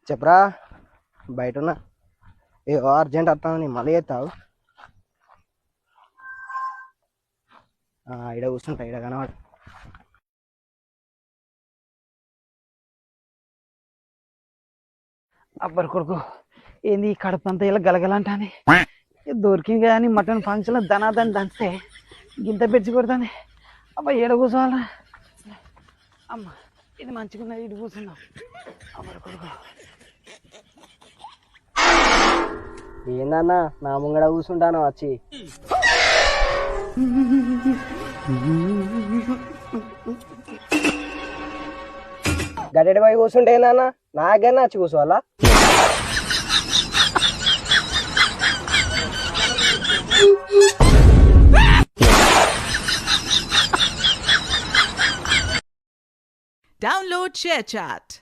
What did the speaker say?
చెప్పరా బయట ఉన్నా ఏ అర్జెంట్ వస్తాను నేను మళ్ళీ చేస్తావు ఇడ కూర్చుంటా ఇడ కనవాడు అబ్బరి కొడుకు ఏంది ఈ కడుపు అంతా ఇలా గలగలంటాని దొరికింది కానీ మటన్ ఫంక్షన్లో ధనాదని దంచితే గింత పెంచి కొడుతుంది అబ్బా ఏడ కూర్చోవాలా అమ్మ ఇది మంచిగా ఉన్నది ఇటు కూర్చున్నాం అబ్బరి కొడుకు ఏందన్నా నా ముంగడ కూర్చుంటాను వచ్చి గడ్డడి పోయి కూర్చుంటే ఏందన్నా నాకన్నా వచ్చి కూర్చోవాలా Download ShareChat.